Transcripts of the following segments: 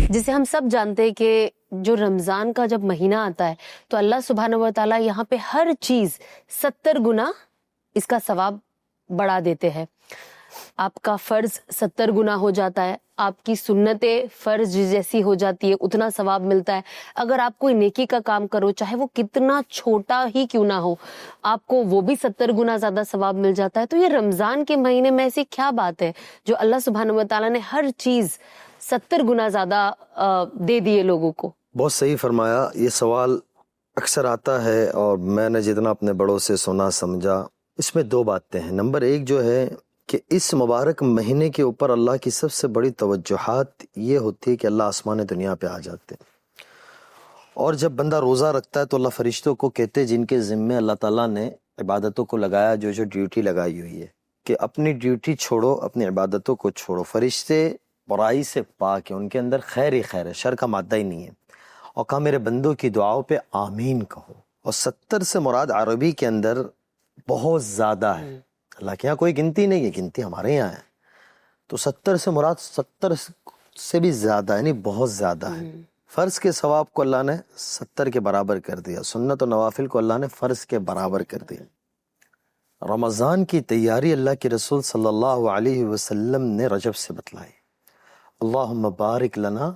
جسے ہم سب جانتے ہیں کہ جو رمضان کا جب مہینہ آتا ہے تو اللہ سبحانہ و تعالیٰ یہاں پہ ہر چیز 70 گنا اس کا ثواب بڑھا دیتے ہیں. آپ کا فرض 70 گنا ہو جاتا ہے, آپ کی سنتیں فرض جیسی ہو جاتی ہے, اتنا ثواب ملتا ہے. اگر آپ کوئی نیکی کا کام کرو چاہے وہ کتنا چھوٹا ہی کیوں نہ ہو, آپ کو وہ بھی 70 گنا زیادہ ثواب مل جاتا ہے. تو یہ رمضان کے مہینے میں ایسی کیا بات ہے جو اللہ سبحانہ و تعالیٰ نے ہر چیز 70 گنا زیادہ دے دیے لوگوں کو؟ بہت صحیح فرمایا. یہ سوال اکثر آتا ہے اور میں نے جتنا اپنے بڑوں سے سنا سمجھا, اس میں دو باتیں ہیں. نمبر ایک جو ہے کہ اس مبارک مہینے کے اوپر اللہ کی سب سے بڑی توجہات یہ ہوتی ہے کہ اللہ آسمان دنیا پہ آ جاتے ہیں, اور جب بندہ روزہ رکھتا ہے تو اللہ فرشتوں کو کہتے جن کے ذمے اللہ تعالیٰ نے عبادتوں کو لگایا, جو ڈیوٹی لگائی ہوئی ہے کہ اپنی ڈیوٹی چھوڑو, اپنی عبادتوں کو چھوڑو. فرشتے برائی سے پاک ہیں, ان کے اندر خیر ہی خیر ہے, شر کا مادہ ہی نہیں ہے. اور کہا میرے بندوں کی دعاؤں پہ آمین کہو. اور 70 سے مراد عربی کے اندر بہت زیادہ ہے, اللہ کے یہاں کوئی گنتی نہیں ہے, گنتی ہمارے یہاں ہے. تو 70 سے مراد 70 سے بھی زیادہ یعنی بہت زیادہ ہے. فرض کے ثواب کو اللہ نے 70 کے برابر کر دیا, سنت و نوافل کو اللہ نے فرض کے برابر کر دیا. رمضان کی تیاری اللہ کے رسول صلی اللہ علیہ وسلم نے رجب سے بتلائی. اللہم بارک لنا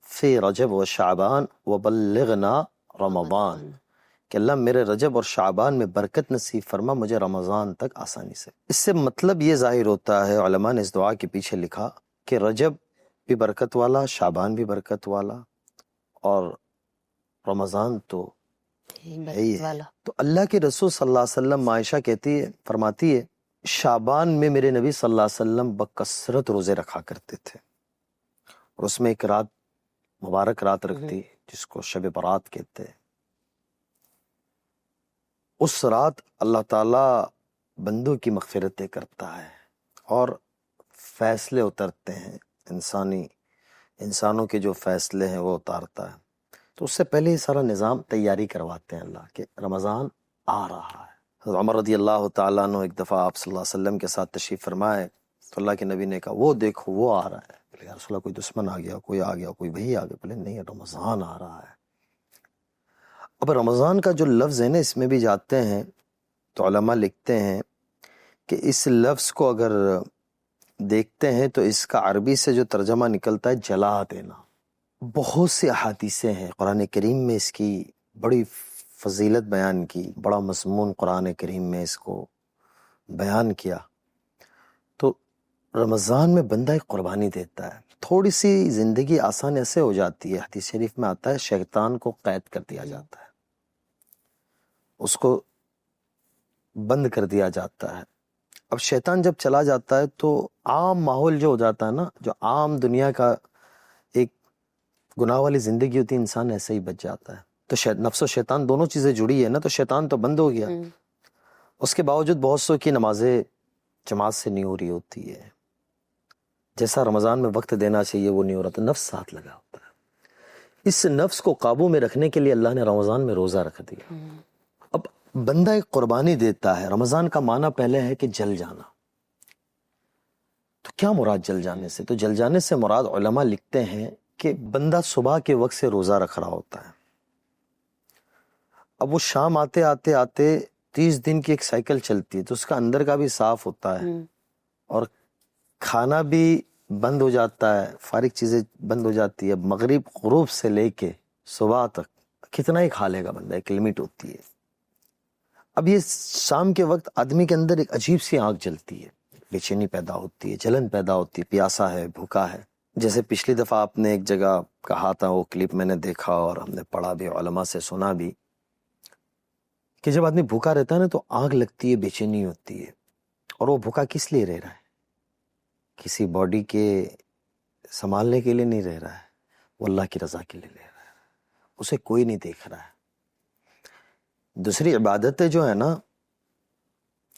فی رجب و شعبان وبلغنا رمضان, کہ اللہ میرے رجب اور شعبان میں برکت نصیب فرما, مجھے رمضان تک آسانی سے. اس سے مطلب یہ ظاہر ہوتا ہے, علماء نے اس دعا کے پیچھے لکھا کہ رجب بھی برکت والا, شعبان بھی برکت والا, اور رمضان تو ہے ہی ہے. تو اللہ کے رسول صلی اللہ علیہ وسلم, عائشہ کہتی ہے, فرماتی ہے, شعبان میں میرے نبی صلی اللہ علیہ وسلم بکثرت روزے رکھا کرتے تھے, اور اس میں ایک رات مبارک رات رکھتی جس کو شب برات کہتے ہیں. اس رات اللہ تعالیٰ بندوں کی مغفرتیں کرتا ہے اور فیصلے اترتے ہیں, انسانوں کے جو فیصلے ہیں وہ اتارتا ہے. تو اس سے پہلے یہ سارا نظام تیاری کرواتے ہیں اللہ کہ رمضان آ رہا ہے. حضرت عمر رضی اللہ تعالیٰ عنہ ایک دفعہ آپ صلی اللہ علیہ وسلم کے ساتھ تشریف فرمائے تو اللہ کے نبی نے کہا وہ دیکھو وہ آ رہا ہے. یا رسول اللہ کوئی دشمن آ گیا, کوئی آ گیا, کوئی وہی آ گیا؟ بولے نہیں, رمضان آ رہا ہے. اب رمضان کا جو لفظ ہے نا, اس میں بھی جاتے ہیں تو علماء لکھتے ہیں کہ اس لفظ کو اگر دیکھتے ہیں تو اس کا عربی سے جو ترجمہ نکلتا ہے جلا دینا. بہت سی احادیثیں ہیں قرآن کریم میں اس کی بڑی فضیلت بیان کی, بڑا مضمون قرآن کریم میں اس کو بیان کیا. تو رمضان میں بندہ ایک قربانی دیتا ہے, تھوڑی سی زندگی آسان ایسے ہو جاتی ہے, حدیث شریف میں آتا ہے شیطان کو قید کر دیا جاتا ہے, اس کو بند کر دیا جاتا ہے. اب شیطان جب چلا جاتا ہے تو عام ماحول جو ہو جاتا ہے نا, جو عام دنیا کا ایک گناہ والی زندگی ہوتی ہے, انسان ایسے ہی بچ جاتا ہے. تو نفس و شیطان دونوں چیزیں جڑی ہے نا, تو شیطان تو بند ہو گیا. اس کے باوجود بہت سو کی نمازیں جماعت سے نہیں ہو رہی ہوتی ہے, جیسا رمضان میں وقت دینا چاہیے وہ نہیں ہو رہا, تو نفس ساتھ لگا ہوتا ہے. اس نفس کو قابو میں رکھنے کے لیے اللہ نے رمضان میں روزہ رکھ دیا. اب بندہ ایک قربانی دیتا ہے. رمضان کا معنی پہلے ہے کہ جل جانا. تو کیا مراد جل جانے سے؟ تو جل جانے سے مراد علماء لکھتے ہیں کہ بندہ صبح کے وقت سے روزہ رکھ رہا ہوتا ہے, اب وہ شام آتے آتے آتے 30 دن کی ایک سائیکل چلتی ہے, تو اس کا اندر کا بھی صاف ہوتا ہے اور کھانا بھی بند ہو جاتا ہے, فارغ چیزیں بند ہو جاتی ہے. مغرب غروب سے لے کے صبح تک کتنا ہی کھا لے گا بندہ, ایک لمٹ ہوتی ہے. اب یہ شام کے وقت آدمی کے اندر ایک عجیب سی آنکھ جلتی ہے, بے چینی پیدا ہوتی ہے, جلن پیدا ہوتی ہے, پیاسا ہے, بھوکا ہے. جیسے پچھلی دفعہ آپ نے ایک جگہ کہا تھا, وہ کلپ میں نے دیکھا اور ہم نے پڑھا بھی, علماء سے سنا بھی, کہ جب آدمی بھوکا رہتا ہے نا تو آنکھ لگتی ہے, بے چینی ہوتی ہے. اور وہ بھوکا کس لیے رہ رہا ہے؟ کسی باڈی کے سنبھالنے کے لیے نہیں رہ رہا ہے, وہ اللہ کی رضا کے لیے رہ رہا ہے. اسے کوئی نہیں دیکھ رہا ہے. دوسری عبادتیں جو ہے نا,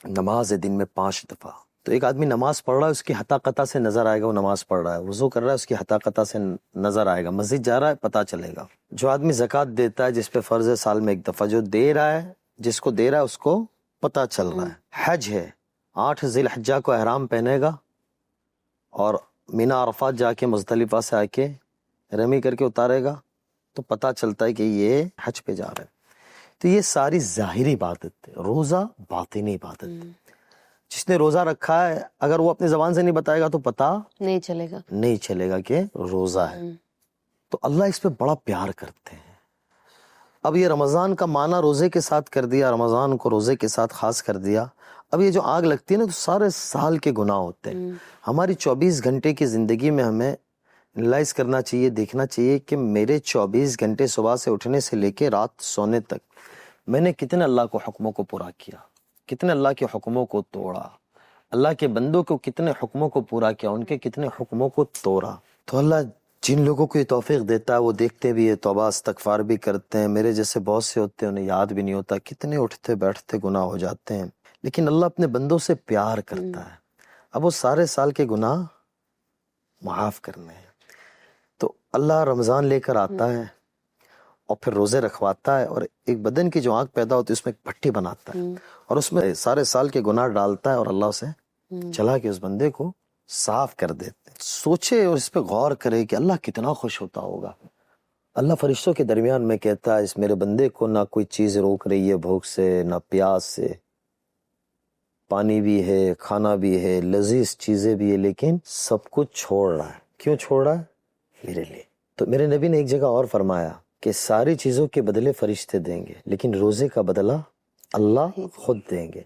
نماز ہے دن میں 5 دفعہ, تو ایک آدمی نماز پڑھ رہا ہے, اس کی حتا قطع سے نظر آئے گا وہ نماز پڑھ رہا ہے. وضو کر رہا ہے, اس کی حتا قطع سے نظر آئے گا. مسجد جا رہا ہے, پتہ چلے گا. جو آدمی زکوٰۃ دیتا ہے, جس پہ فرض ہے سال میں 1 دفعہ, جو دے رہا ہے, جس کو دے رہا ہے اس کو پتہ چل رہا ہے. حج ہے, 8 ذی الحجہ کو احرام پہنے گا اور مینا عرفات جا کے مزدلفہ سے آ کے رمی کر کے اتارے گا تو پتہ چلتا ہے کہ یہ حج پہ جا رہا ہے. تو یہ ساری ظاہری عبادت ہے. روزہ باطنی عبادت ہے. جس نے روزہ رکھا ہے اگر وہ اپنی زبان سے نہیں بتائے گا تو پتہ نہیں چلے گا کہ روزہ ہے. تو اللہ اس پہ بڑا پیار کرتے ہیں. اب یہ رمضان کا معنی روزے کے ساتھ کر دیا, رمضان کو روزے کے ساتھ خاص کر دیا. اب یہ جو آگ لگتی ہے نا تو سارے سال کے گناہ ہوتے ہیں. ہماری 24 گھنٹے کی زندگی میں ہمیں انالائز کرنا چاہیے, دیکھنا چاہیے کہ میرے 24 گھنٹے صبح سے اٹھنے سے لے کے رات سونے تک میں نے کتنے اللہ کو حکموں کو پورا کیا, کتنے اللہ کے حکموں کو توڑا, اللہ کے بندوں کو کتنے حکموں کو پورا کیا, ان کے کتنے حکموں کو توڑا. تو اللہ جن لوگوں کو یہ توفیق دیتا ہے وہ دیکھتے بھی ہے, توبہ استغفار بھی کرتے ہیں. میرے جیسے بہت سے ہوتے ہیں انہیں یاد بھی نہیں ہوتا, کتنے اٹھتے بیٹھتے گناہ ہو جاتے ہیں. لیکن اللہ اپنے بندوں سے پیار کرتا ہے. اب وہ سارے سال کے گناہ معاف کرنے ہیں. تو اللہ رمضان لے کر آتا ہے اور پھر روزے رکھواتا ہے, اور ایک بدن کی جو آنکھ پیدا ہوتی ہے اس میں ایک بھٹی بناتا ہے اور اس میں سارے سال کے گناہ ڈالتا ہے اور اللہ اسے چلا کے اس بندے کو صاف کر دیتے ہیں. سوچے اور اس پہ غور کرے کہ اللہ کتنا خوش ہوتا ہوگا. اللہ فرشتوں کے درمیان میں کہتا ہے اس میرے بندے کو نہ کوئی چیز روک رہی ہے بھوک سے, نہ پیاس سے, پانی بھی ہے, کھانا بھی ہے, لذیذ چیزیں بھی ہے, لیکن سب کچھ چھوڑ رہا ہے. کیوں چھوڑ رہا ہے؟ میرے لیے. تو میرے نبی نے ایک جگہ اور فرمایا کہ ساری چیزوں کے بدلے فرشتے دیں گے لیکن روزے کا بدلہ اللہ خود دیں گے.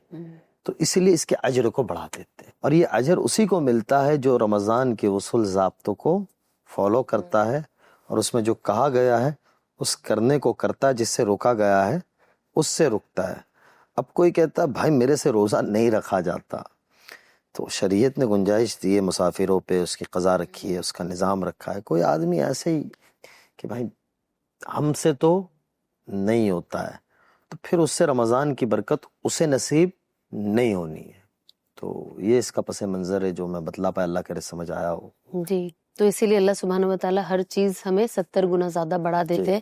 تو اسی لیے اس کے اجر کو بڑھا دیتے ہیں, اور یہ اجر اسی کو ملتا ہے جو رمضان کے اصول ضابطوں کو فالو کرتا ہے اور اس میں جو کہا گیا ہے اس کرنے کو کرتا ہے, جس سے روکا گیا ہے اس سے رکتا ہے. اب کوئی کہتا ہے بھائی میرے سے روزہ نہیں رکھا جاتا, تو شریعت نے گنجائش دی ہے مسافروں پہ, اس کی قضا رکھی ہے, اس کا نظام رکھا ہے. کوئی آدمی ایسے ہی کہ بھائی ہم سے تو نہیں ہوتا ہے, تو پھر اس سے رمضان کی برکت اسے نصیب نہیں ہونی ہے. تو یہ اس کا پس منظر ہے جو میں بتلا پایا, اللہ کرے سمجھ آیا ہو. جی, تو اسی لیے اللہ سبحانہ و تعالیٰ ہر چیز ہمیں 70 گنا زیادہ بڑھا دیتے ہیں,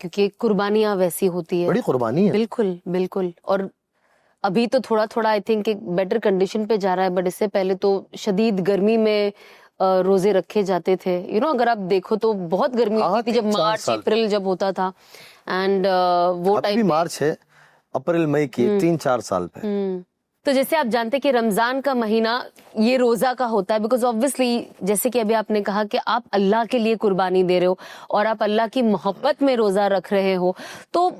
کیونکہ قربانیاں ویسی ہوتی ہے, بڑی قربانی ہے. بالکل بالکل. اور ابھی تو تھوڑا تھوڑا آئی تھنک ایک بیٹر کنڈیشن پہ جا رہا ہے, بٹ اس سے پہلے تو شدید گرمی میں روزے رکھے جاتے تھے. اگر آپ دیکھو تو بہت گرمی ہوتی تھی جب مارچ اپریل جب ہوتا تھا, اینڈ وہ ٹائم مارچ ہے, اپریل مئی کی 3-4 سال پہ. تو جیسے آپ جانتے ہیں کہ رمضان کا مہینہ یہ روزہ کا ہوتا ہے, بیکاز آبویسلی جیسے کہ ابھی آپ نے کہا کہ آپ اللہ کے لیے قربانی دے رہے ہو اور آپ اللہ کی محبت میں روزہ رکھ رہے ہو. تو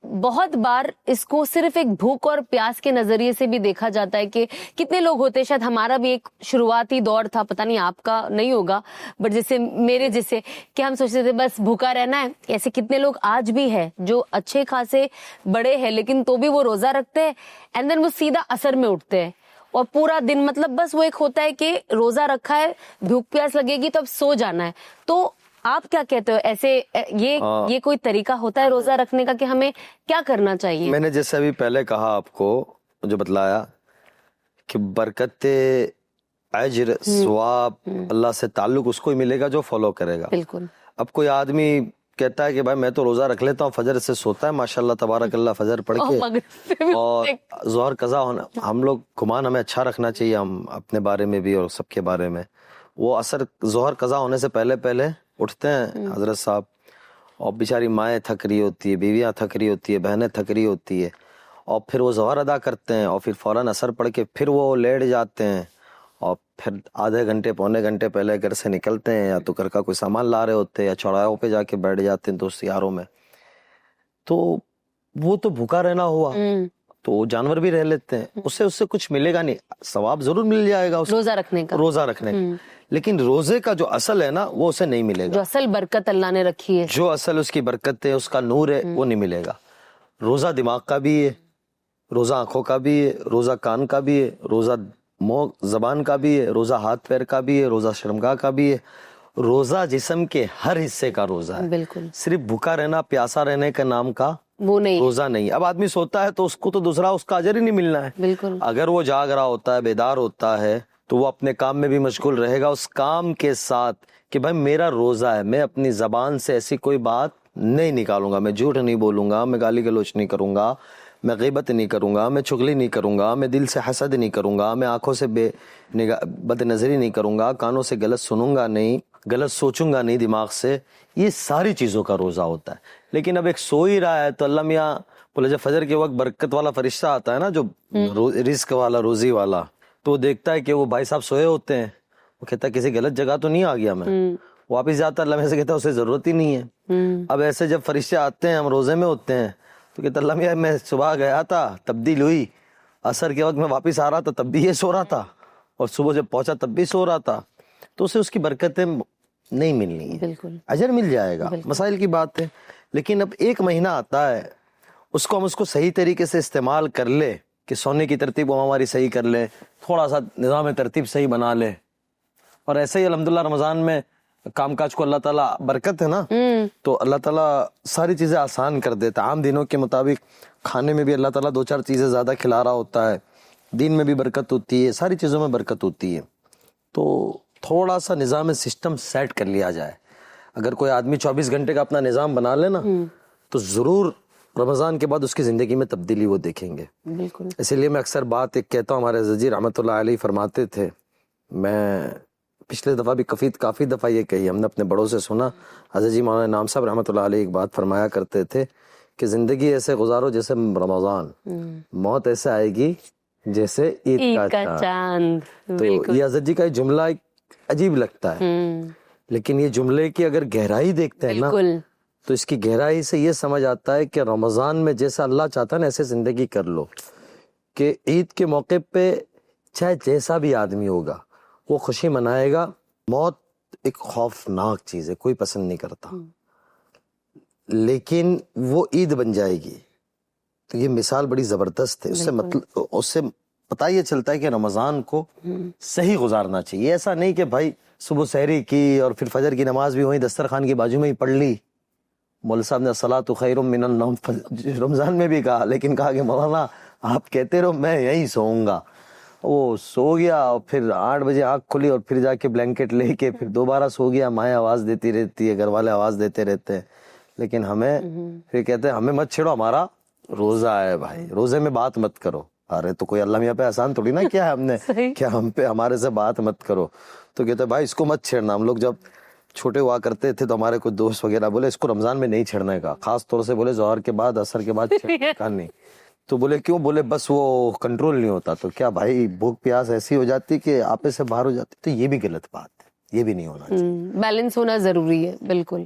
بہت بار اس کو صرف ایک بھوک اور پیاس کے نظریے سے بھی دیکھا جاتا ہے کہ کتنے لوگ ہوتے ہیں, شاید ہمارا بھی ایک شروعاتی دور تھا, پتہ نہیں آپ کا نہیں ہوگا, بٹ جیسے میرے جیسے کہ ہم سوچتے تھے بس بھوکا رہنا ہے. ایسے کتنے لوگ آج بھی ہے جو اچھے خاصے بڑے ہیں لیکن تو بھی وہ روزہ رکھتے ہیں, اینڈ دین وہ سیدھا عصر میں اٹھتے ہیں اور پورا دن مطلب بس وہ ایک ہوتا ہے کہ روزہ رکھا ہے, بھوک پیاس لگے گی تو اب سو جانا ہے. تو آپ کیا کہتے ہو, ایسے یہ کوئی طریقہ ہوتا ہے روزہ رکھنے کا کہ ہمیں کیا کرنا چاہیے؟ میں نے جیسے ابھی پہلے کہا آپ کو, جو بتلایا کہ برکت اجر ثواب اللہ سے تعلق اس کو ہی ملے گا جو فالو کرے گا. بالکل. اب کوئی آدمی کہتا ہے کہ بھائی میں تو روزہ رکھ لیتا ہوں, فجر سے سوتا ہے ماشاءاللہ تبارک اللہ, فجر پڑھ کے اور ظہر قضا ہونا. ہم لوگ گمان ہمیں اچھا رکھنا چاہیے, ہم اپنے بارے میں بھی اور سب کے بارے میں. وہ اثر ظہر قضا ہونے سے پہلے اٹھتے ہیں حضرت صاحب, اور بیچاری مائیں تھک رہی ہوتی ہے, بیویاں تھک رہی ہوتی ہے, بہنیں تھک رہی ہوتی ہے, اور پھر وہ ظہر ادا کرتے ہیں اور پھر فوراً اثر پڑھ کے پھر وہ لیٹ جاتے ہیں, اور پھر آدھے گھنٹے پونے گھنٹے پہلے گھر سے نکلتے ہیں, یا تو گھر کا کوئی سامان لا رہے ہوتے ہیں یا چوراہوں پہ جا کے بیٹھ جاتے ہیں دوست یاروں میں. تو وہ تو بھوکا رہنا ہوا, تو جانور بھی رہ لیتے ہیں, اس سے کچھ ملے گا نہیں. ثواب ضرور مل جائے گا روزہ رکھنے کا, لیکن روزے کا جو اصل ہے نا وہ اسے نہیں ملے گا. جو اصل برکت اللہ نے رکھی ہے, جو اصل اس کی برکت ہے, اس کا نور ہے, وہ نہیں ملے گا. روزہ دماغ کا بھی ہے, روزہ آنکھوں کا بھی ہے, روزہ کان کا بھی ہے, روزہ منہ زبان کا بھی ہے, روزہ ہاتھ پیر کا بھی ہے, روزہ شرمگاہ کا بھی ہے. روزہ جسم کے ہر حصے کا روزہ ہے. بالکل. صرف بھوکا رہنا پیاسا رہنے کے نام کا وہ نہیں, روزہ نہیں. اب آدمی سوتا ہے تو اس کو تو دوسرا اس کا اجر ہی نہیں ملنا ہے. بالکل. اگر وہ جاگ رہا ہوتا ہے, بیدار ہوتا ہے, تو وہ اپنے کام میں بھی مشغول رہے گا, اس کام کے ساتھ کہ بھائی میرا روزہ ہے, میں اپنی زبان سے ایسی کوئی بات نہیں نکالوں گا, میں جھوٹ نہیں بولوں گا, میں گالی گلوچ نہیں کروں گا, میں غیبت نہیں کروں گا, میں چغلی نہیں کروں گا, میں دل سے حسد نہیں کروں گا, میں آنکھوں سے بد نظری نہیں کروں گا, کانوں سے غلط سنوں گا نہیں, غلط سوچوں گا نہیں دماغ سے، یہ ساری چیزوں کا روزہ ہوتا ہے. لیکن اب ایک سو ہی رہا ہے تو اللہ میاں بولے جب فجر کے وقت برکت والا فرشتہ آتا ہے نا، جو رزق والا، روزی والا، تو وہ دیکھتا ہے کہ وہ بھائی صاحب سوئے ہوتے ہیں، وہ کہتا ہے کسی غلط جگہ تو نہیں آ گیا میں، واپس جاتا ہے اللہ میاں سے کہتا ہے اسے ضرورت ہی نہیں ہے. اب ایسے جب فرشتے آتے ہیں، ہم روزے میں ہوتے ہیں، تو کہتا اللہ میاں میں صبح گیا تھا تبدیل ہوئی، عصر کے وقت میں واپس آ رہا تھا تب بھی یہ سو رہا تھا، اور صبح جب پہنچا تب بھی سو رہا تھا. تو اسے اس کی برکتیں نہیں ملنی ہیں، بالکل اجر مل جائے گا، مسائل کی بات ہے. لیکن اب ایک مہینہ آتا ہے، اس کو ہم اس کو صحیح طریقے سے استعمال کر لے کہ سونے کی ترتیب ہم ہماری صحیح کر لے، تھوڑا سا نظام ترتیب صحیح بنا لے، اور ایسے ہی الحمدللہ رمضان میں کام کاج کو اللہ تعالیٰ برکت ہے نا، تو اللہ تعالیٰ ساری چیزیں آسان کر دیتا ہے. عام دنوں کے مطابق کھانے میں بھی اللہ تعالیٰ 2-4 چیزیں زیادہ کھلا رہا ہوتا ہے، دین میں بھی برکت ہوتی ہے، ساری چیزوں میں برکت ہوتی ہے. تو تھوڑا سا نظام سسٹم سیٹ کر لیا جائے. اگر کوئی آدمی 24 گھنٹے کا اپنا نظام بنا لے نا، تو ضرور رمضان کے بعد اس کی زندگی میں تبدیلی وہ دیکھیں گے. بالکل. اسی لیے میں اکثر بات ایک کہتا ہوں، ہمارے حضرت جی رحمۃ اللہ علیہ فرماتے تھے، میں پچھلے دفعہ بھی کافی دفعہ یہ کہی، ہم نے اپنے بڑوں سے سنا، حضرت جی مولانا انعام صاحب رحمۃ اللہ علیہ ایک بات فرمایا کرتے تھے کہ زندگی ایسے گزارو جیسے رمضان، موت ایسے آئے گی جیسے عید کا چاند. تو یہ حضرت جی کا جملہ ایک عجیب لگتا ہے، لیکن یہ جملے کی اگر گہرائی دیکھتے ہیں نا، تو اس کی گہرائی سے یہ سمجھ آتا ہے کہ رمضان میں جیسا اللہ چاہتا ہے نا ایسے زندگی کر لو، کہ عید کے موقع پہ چاہے جیسا بھی آدمی ہوگا وہ خوشی منائے گا. موت ایک خوفناک چیز ہے، کوئی پسند نہیں کرتا، لیکن وہ عید بن جائے گی. تو یہ مثال بڑی زبردست ہے، اس سے پتہ یہ چلتا ہے کہ رمضان کو صحیح گزارنا چاہیے. ایسا نہیں کہ بھائی صبح سحری کی اور پھر فجر کی نماز بھی وہیں دسترخوان کی بازو میں ہی پڑھ لی. مولانا صاحب نے الصلاۃ خیر من النوم رمضان میں بھی کہا، لیکن کہا کہ مولانا آپ کہتے رہو میں یہیں سوؤں گا. وہ سو گیا اور پھر 8 بجے آنکھ کھلی اور پھر جا کے بلینکٹ لے کے پھر دوبارہ سو گیا. مائیں آواز دیتی رہتی ہے، گھر والے آواز دیتے رہتے ہیں، لیکن ہمیں پھر کہتے ہیں ہمیں مت چھیڑو، ہمارا روزہ ہے بھائی، روزے میں بات مت کرو. ارے تو کوئی اللہ میاں پہ احسان تھوڑی نا کیا ہے ہم نے کیا ہم پہ ہمارے سے بات مت کرو. تو کہتے ہیں بھائی اس کو مت چھیڑنا. ہم لوگ جب چھوٹے ہوا کرتے تھے تو ہمارے کوئی دوست وغیرہ بولے اس کو رمضان میں نہیں چھیڑنے کا، خاص طور سے بولے ظہر کے بعد عصر کے بعد چھیڑنے نہیں. تو بولے کیوں؟ بولے بس وہ کنٹرول نہیں ہوتا. تو کیا بھائی بھوک پیاس ایسی ہو جاتی کہ آپے سے باہر ہو جاتی. تو یہ بھی غلط بات ہے، یہ بھی نہیں ہونا چاہیے. بیلنس ہونا ضروری ہے. بالکل.